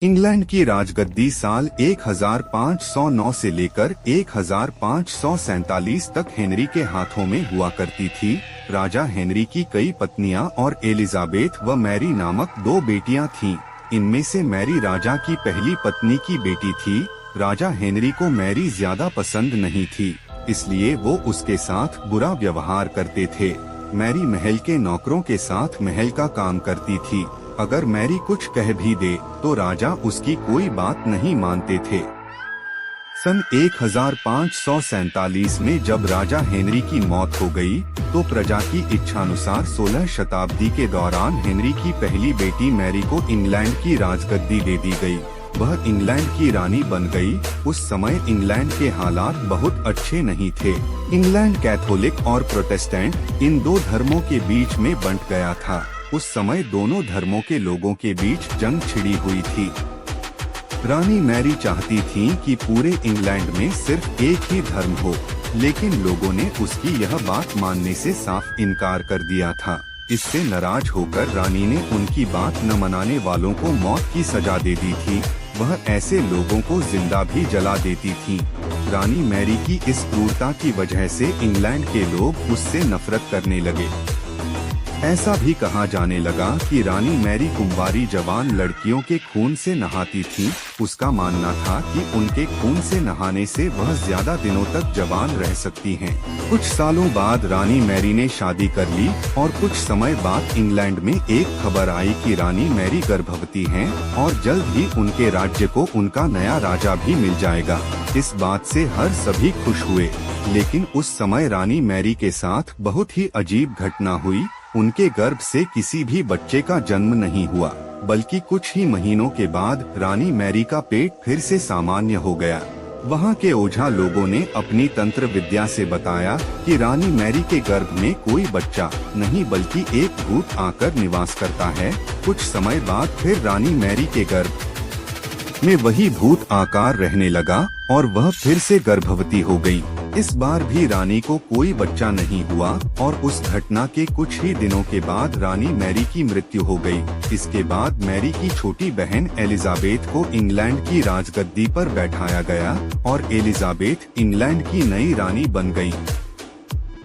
England की राजगद्दी साल 1509 से लेकर 1547 तक हेनरी के हाथों में हुआ करती थी। राजा हेनरी की कई पत्नियां और एलिजाबेथ व मैरी नामक दो बेटियां थीं। इनमें से मैरी राजा की पहली पत्नी की बेटी थी। राजा हेनरी को मैरी ज्यादा पसंद नहीं थी, इसलिए वो उसके साथ बुरा व्यवहार करते थे। मैरी महल के नौकरों के साथ महल का काम करती थी। अगर मैरी कुछ कह भी दे तो राजा उसकी कोई बात नहीं मानते थे। सन 1547 में जब राजा हेनरी की मौत हो गई, तो प्रजा की इच्छानुसार 16 शताब्दी के दौरान हेनरी की पहली बेटी मैरी को इंग्लैंड की राजगद्दी दे दी गई। वह इंग्लैंड की रानी बन गई। उस समय इंग्लैंड के हालात बहुत अच्छे नहीं थे। इंग्लैंड कैथोलिक और प्रोटेस्टेंट इन दो धर्मों के बीच में बंट गया था। उस समय दोनों धर्मों के लोगों के बीच जंग छिड़ी हुई थी। रानी मैरी चाहती थीं कि पूरे इंग्लैंड में सिर्फ एक ही धर्म हो, लेकिन लोगों ने उसकी यह बात मानने से साफ इनकार कर दिया था। इससे नाराज होकर रानी ने उनकी बात न मनाने वालों को मौत की सजा दे दी थी। वह ऐसे लोगों को जिंदा भी जला देती थी। रानी मैरी की इस क्रूरता की वजह से इंग्लैंड के लोग उससे नफरत करने लगे। ऐसा भी कहा जाने लगा कि रानी मैरी कुंवारी जवान लड़कियों के खून से नहाती थी। उसका मानना था कि उनके खून से नहाने से वह ज्यादा दिनों तक जवान रह सकती हैं। कुछ सालों बाद रानी मैरी ने शादी कर ली और कुछ समय बाद इंग्लैंड में एक खबर आई कि रानी मैरी गर्भवती हैं और जल्द ही उनके राज्य को उनका नया राजा भी मिल जाएगा। इस बात से हर सभी खुश हुए, लेकिन उस समय रानी मैरी के साथ बहुत ही अजीब घटना हुई। उनके गर्भ से किसी भी बच्चे का जन्म नहीं हुआ, बल्कि कुछ ही महीनों के बाद रानी मैरी का पेट फिर से सामान्य हो गया। वहाँ के ओझा लोगों ने अपनी तंत्र विद्या से बताया कि रानी मैरी के गर्भ में कोई बच्चा नहीं बल्कि एक भूत आकर निवास करता है। कुछ समय बाद फिर रानी मैरी के गर्भ में वही भूत आकार रहने लगा और वह फिर से गर्भवती हो गई। इस बार भी रानी को कोई बच्चा नहीं हुआ और उस घटना के कुछ ही दिनों के बाद रानी मैरी की मृत्यु हो गई। इसके बाद मैरी की छोटी बहन एलिजाबेथ को इंग्लैंड की राजगद्दी पर बैठाया गया और एलिजाबेथ इंग्लैंड की नई रानी बन गई।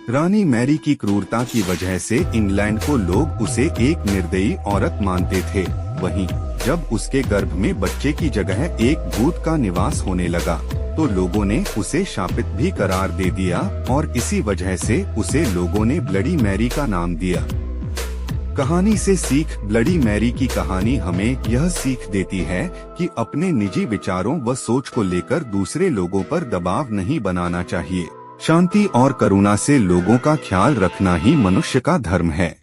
रानी मैरी की क्रूरता की वजह से इंग्लैंड को लोग उसे एक निर्दयी औरत मानते थे। वहीं जब उसके गर्भ में बच्चे की जगह एक भूत का निवास होने लगा, तो लोगों ने उसे शापित भी करार दे दिया और इसी वजह से उसे लोगों ने ब्लडी मैरी का नाम दिया। कहानी से सीख। ब्लडी मैरी की कहानी हमें यह सीख देती है कि अपने निजी विचारों व सोच को लेकर दूसरे लोगों पर दबाव नहीं बनाना चाहिए। शांति और करुणा से लोगों का ख्याल रखना ही मनुष्य का धर्म है।